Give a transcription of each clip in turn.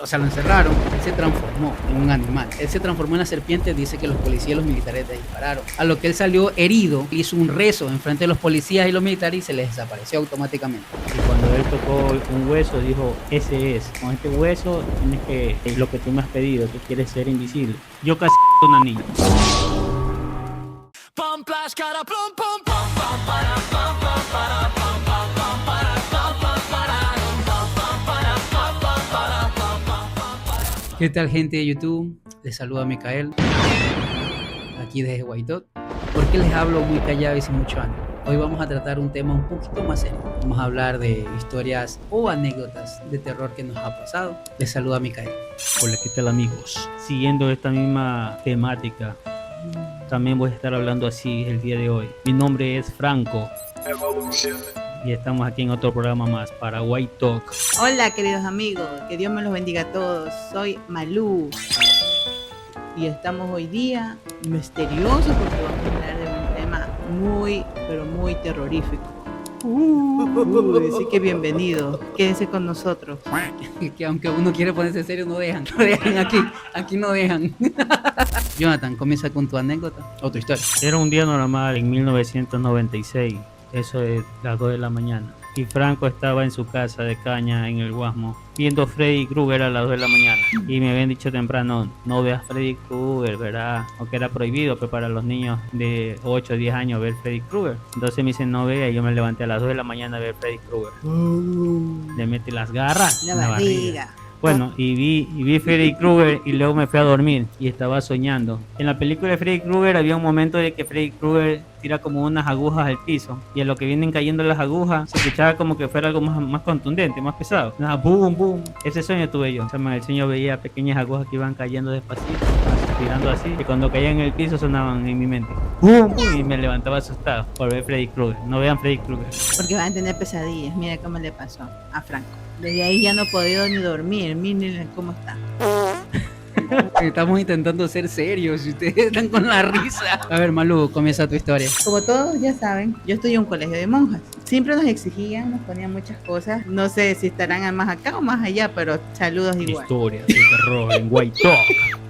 O sea, lo encerraron, él se transformó en un animal. Él se transformó en la serpiente, dice que los policías y los militares le dispararon. A lo que él salió herido, hizo un rezo enfrente de los policías y los militares y se les desapareció automáticamente. Y cuando él tocó un hueso, dijo, ese es. Con este hueso tienes que, es lo que tú me has pedido, tú quieres ser invisible. Yo casi una niña. ¿Qué tal, gente de YouTube? Les saluda Micael, aquí desde Guaidó. ¿Por qué les hablo muy callado y sin mucho ánimo? Hoy vamos a tratar un tema un poquito más serio. Vamos a hablar de historias o anécdotas de terror que nos ha pasado. Les saluda Micael. Hola, ¿qué tal, amigos? Siguiendo esta misma temática, también voy a estar hablando así el día de hoy. Mi nombre es Franco y estamos aquí en otro programa más para White Talk. Hola, queridos amigos, que Dios me los bendiga a todos. Soy Malú y estamos hoy día misteriosos porque vamos a hablar de un tema muy, pero muy terrorífico. Así que bienvenidos, quédense con nosotros. Que aunque uno quiere ponerse serio, no dejan aquí no dejan. Jonathan, comienza con tu anécdota o tu historia. Era un día normal en 1996, eso es las 2 de la mañana. Y Franco estaba en su casa de caña en el Guasmo viendo Freddy Krueger a las 2 de la mañana. Y me habían dicho temprano, no veas Freddy Krueger, ¿verdad? Aunque era prohibido pues, para los niños de 8 o 10 años ver Freddy Krueger. Entonces me dicen, no vea, y yo me levanté a las 2 de la mañana a ver Freddy Krueger. Le metí las garras La en la barriga. barriga. Bueno, y vi Freddy Krueger y luego me fui a dormir y estaba soñando. En la película de Freddy Krueger había un momento de que Freddy Krueger tira como unas agujas al piso y a lo que vienen cayendo las agujas se escuchaba como que fuera algo más contundente, más pesado. Boom, boom. Ese sueño tuve yo. O sea, en el sueño veía pequeñas agujas que iban cayendo despacito, tirando así, y cuando caían en el piso sonaban en mi mente. Boom, boom, y me levantaba asustado por ver Freddy Krueger. No vean Freddy Krueger. Porque van a tener pesadillas. Mira cómo le pasó a Franco. Desde ahí ya no he podido ni dormir. Miren cómo está. Estamos intentando ser serios y ustedes están con la risa. A ver, Malú, comienza tu historia. Como todos ya saben, yo estudié en un colegio de monjas. Siempre nos exigían, nos ponían muchas cosas. No sé si estarán más acá o más allá, pero saludos igual. Historias de terror en White Talk.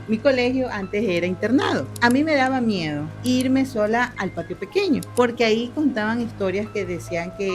Mi colegio antes era internado. A mí me daba miedo irme sola al patio pequeño, porque ahí contaban historias que decían que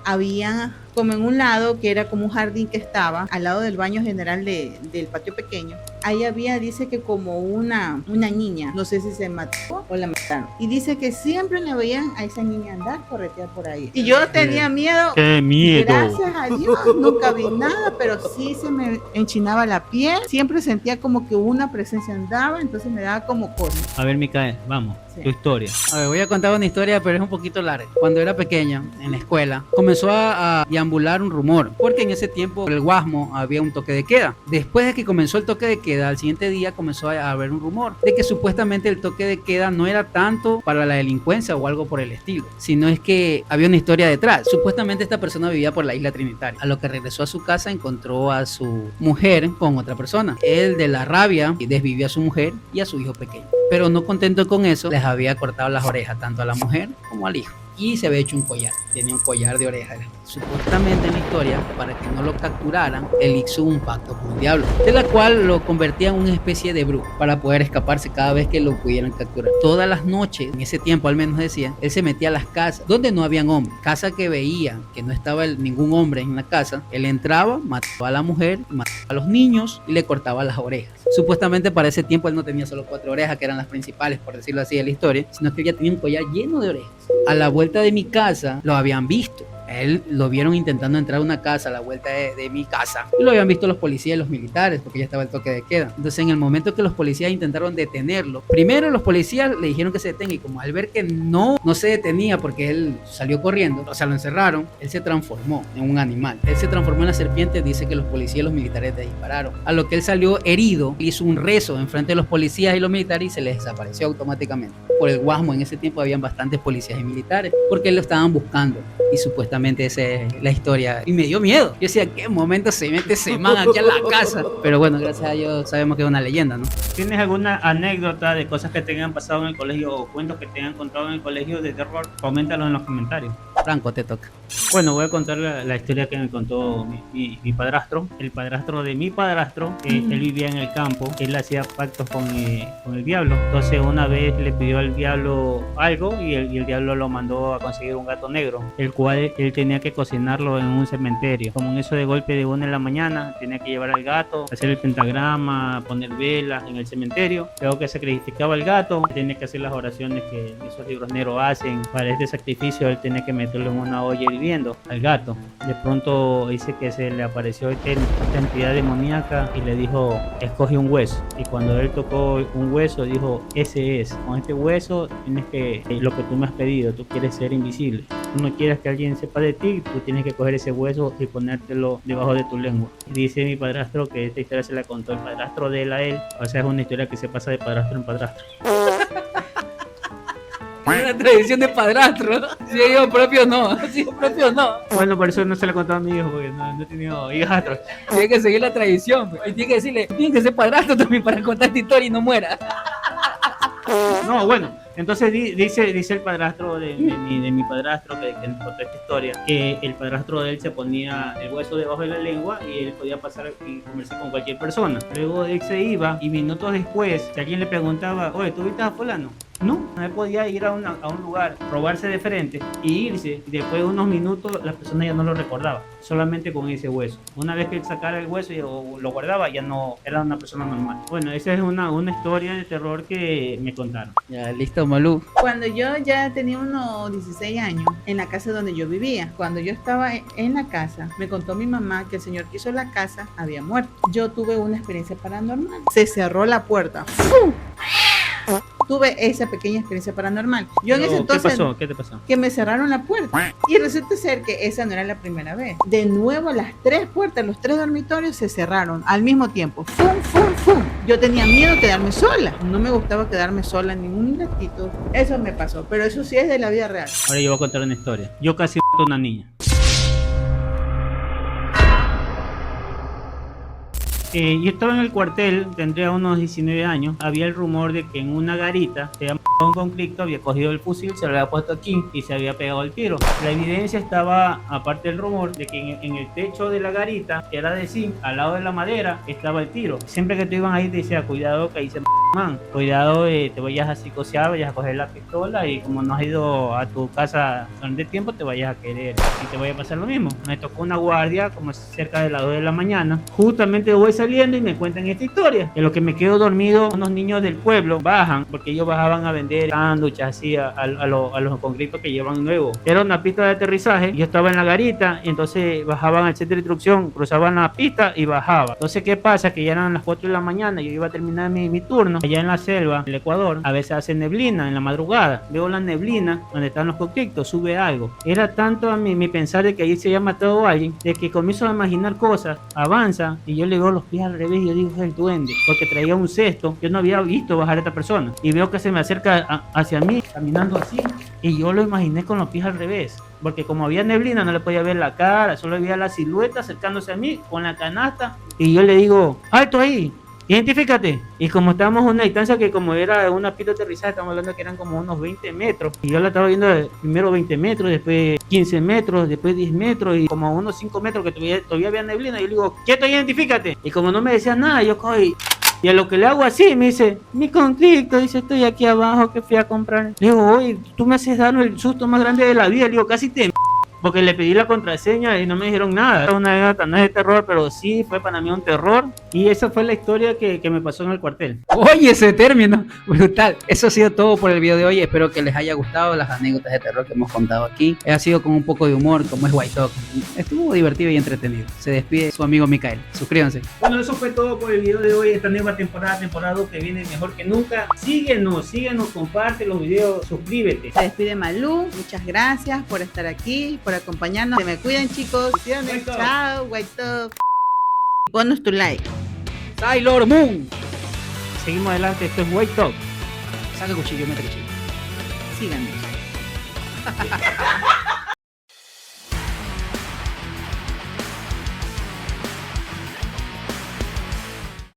había como en un lado que era como un jardín que estaba al lado del baño general del patio pequeño. Ahí había, dice que como una niña, no sé si se mató o la mataron. Y dice que siempre le veían a esa niña andar, corretear por ahí. Y yo tenía miedo. ¡Qué miedo! Gracias a Dios, nunca vi nada, pero sí se me enchinaba la piel. Siempre sentía como que una presencia andaba, entonces me daba como cosa. A ver, Micael, vamos, Sí. tu historia. A ver, voy a contar una historia, pero es un poquito larga. Cuando era pequeña, en la escuela, comenzó a deambular un rumor, porque en ese tiempo por el Guasmo había un toque de queda. Después de que comenzó el toque de queda, al siguiente día comenzó a haber un rumor de que supuestamente el toque de queda no era tanto para la delincuencia o algo por el estilo, sino es que había una historia detrás. Supuestamente esta persona vivía por la isla Trinitaria. A lo que regresó a su casa encontró a su mujer con otra persona. Él de la rabia desvivió a su mujer y a su hijo pequeño. Pero no contento con eso, les había cortado las orejas tanto a la mujer como al hijo. Y se había hecho un collar, tenía un collar de orejas. Supuestamente en la historia, para que no lo capturaran, él hizo un pacto con el diablo, de la cual lo convertía en una especie de brujo para poder escaparse cada vez que lo pudieran capturar. Todas las noches, en ese tiempo al menos decían, él se metía a las casas donde no habían hombres. Casa que veía que no estaba ningún hombre en la casa, él entraba, mataba a la mujer, mataba a los niños y le cortaba las orejas. Supuestamente para ese tiempo él no tenía solo 4 orejas, que eran las principales, por decirlo así, de la historia, sino que él ya tenía un collar lleno de orejas. A la vuelta de mi casa lo habían visto. Él lo vieron intentando entrar a una casa a la vuelta de mi casa y lo habían visto los policías y los militares porque ya estaba el toque de queda. Entonces en el momento que los policías intentaron detenerlo, primero los policías le dijeron que se detenga y como al ver que no se detenía porque él salió corriendo, o sea lo encerraron, él se transformó en un animal. Él se transformó en la serpiente, dice que los policías y los militares le dispararon. A lo que él salió herido, hizo un rezo enfrente de los policías y los militares y se les desapareció automáticamente. Por el Guasmo en ese tiempo habían bastantes policías y militares porque él lo estaban buscando y supuestamente exactamente esa es la historia. Y me dio miedo. Yo decía, ¿qué momento se mete ese man aquí a la casa? Pero bueno, gracias a Dios sabemos que es una leyenda, ¿no? ¿Tienes alguna anécdota de cosas que te hayan pasado en el colegio o cuentos que te hayan contado en el colegio de terror? Coméntalo en los comentarios. Franco, te toca. Bueno, voy a contar la historia que me contó mi padrastro. El padrastro de mi padrastro, él vivía en el campo, él hacía pactos con el diablo. Entonces una vez le pidió al diablo algo y el diablo lo mandó a conseguir un gato negro, el cual él tenía que cocinarlo en un cementerio. Como en eso de golpe de 1 de la mañana, tenía que llevar al gato, hacer el pentagrama, poner velas en el cementerio. Luego que sacrificaba al gato, tenía que hacer las oraciones que esos libros negros hacen. Para este sacrificio él tenía que meterlo en una olla hirviendo al gato. De pronto dice que se le apareció esta entidad demoníaca y le dijo, escoge un hueso. Y cuando él tocó un hueso dijo, ese es, con este hueso tienes que, lo que tú me has pedido, tú quieres ser invisible, tú no quieres que alguien sepa de ti, tú tienes que coger ese hueso y ponértelo debajo de tu lengua. Y dice mi padrastro que esta historia se la contó el padrastro de él a él, o sea es una historia que se pasa de padrastro en padrastro. Es una tradición de padrastro, ¿no? Si yo propio no, si yo propio no. Bueno, por eso no se la contó a mi hijo, porque no he tenido hijastros. Tiene que seguir la tradición, pues. Y tiene que decirle, tiene que ser padrastro también para contar esta historia y no muera. No, bueno, entonces dice el padrastro de mi padrastro que nos contó esta historia, que el padrastro de él se ponía el hueso debajo de la lengua y él podía pasar y conversar con cualquier persona. Luego él se iba y minutos después, si alguien le preguntaba, oye, ¿tú viste a fulano? No él podía ir a un lugar, robarse de frente y irse, y después de unos minutos la persona ya no lo recordaba, solamente con ese hueso. Una vez que él sacara el hueso y lo guardaba, ya no era una persona normal. Bueno, esa es una historia de terror que me contaron. Ya, listo, Malú. Cuando yo ya tenía unos 16 años, en la casa donde yo vivía, cuando yo estaba en la casa, me contó mi mamá que el señor que hizo la casa había muerto. Yo tuve una experiencia paranormal. Se cerró la puerta. ¡Fum! Tuve esa pequeña experiencia paranormal. Yo en ese entonces, ¿qué pasó? ¿Qué te pasó? que me cerraron la puerta. Y resulta ser que esa no era la primera vez. De nuevo las 3 puertas, los 3 dormitorios se cerraron al mismo tiempo. ¡Fum, fum, fum! Yo tenía miedo de quedarme sola. No me gustaba quedarme sola en ningún ratito. Eso me pasó, pero eso sí es de la vida real. Ahora yo voy a contar una historia. Yo casi maté a una niña. Yo estaba en el cuartel, tendría unos 19 años. Había el rumor de que en una garita se llama un conflicto, había cogido el fusil, se lo había puesto aquí y se había pegado el tiro. La evidencia estaba, aparte del rumor, de que en el techo de la garita, que era de zinc, al lado de la madera, estaba el tiro. Siempre que tú iban ahí te decía, cuidado que ahí se man, cuidado, te vayas a psicosear, vayas a coger la pistola y como no has ido a tu casa durante tiempo, te vayas a querer y te vaya a pasar lo mismo. Me tocó una guardia como cerca de las 2 de la mañana. Justamente voy saliendo y me cuentan esta historia. En lo que me quedo dormido, unos niños del pueblo bajan, porque ellos bajaban a vender sándwiches así a los conflictos que llevan nuevos. Era una pista de aterrizaje, yo estaba en la garita, y entonces bajaban al centro de instrucción, cruzaban la pista y bajaba. Entonces, ¿qué pasa? Que ya eran las 4 de la mañana, yo iba a terminar mi turno. Allá en la selva, en el Ecuador, a veces hace neblina en la madrugada. Veo la neblina donde están los conflictos, sube algo. Era tanto a mi pensar de que ahí se había matado a alguien, de que comienzo a imaginar cosas, avanza, y yo le veo los pies al revés y yo digo, es el duende, porque traía un cesto. Yo no había visto bajar a esta persona y veo que se me acerca hacia mí, caminando así, y yo lo imaginé con los pies al revés, porque como había neblina no le podía ver la cara, solo veía la silueta acercándose a mí con la canasta, y yo le digo, alto ahí, identifícate. Y como estábamos a una distancia que como era una pista de aterrizaje, estamos hablando que eran como unos 20 metros. Y yo la estaba viendo primero 20 metros, después 15 metros, después 10 metros y como a unos 5 metros que todavía había neblina. Y yo le digo, quieto, identifícate. Y como no me decía nada, yo cojo y a lo que le hago así, me dice, mi conflicto, dice, estoy aquí abajo que fui a comprar. Le digo, oye, tú me haces dar el susto más grande de la vida. Le digo, casi te... porque le pedí la contraseña y no me dijeron nada. Era una anécdota, no es de terror, pero sí fue para mí un terror. Y esa fue la historia que me pasó en el cuartel. Oye, ese término, brutal. Eso ha sido todo por el video de hoy. Espero que les haya gustado las anécdotas de terror que hemos contado aquí. Ha sido con un poco de humor, como es White Talk. Estuvo divertido y entretenido. Se despide su amigo Mikael. Suscríbanse. Bueno, eso fue todo por el video de hoy. Esta nueva temporada 2 que viene mejor que nunca. Síguenos, comparte los videos, suscríbete. Se despide Malú. Muchas gracias por estar aquí, por acompañarnos. Se me cuidan, chicos. White Talk. Chao, White Talk. Ponnos tu like. Sailor Moon. Seguimos adelante, esto es White Talk. Saca el cuchillo, mete el cuchillo. Síganos.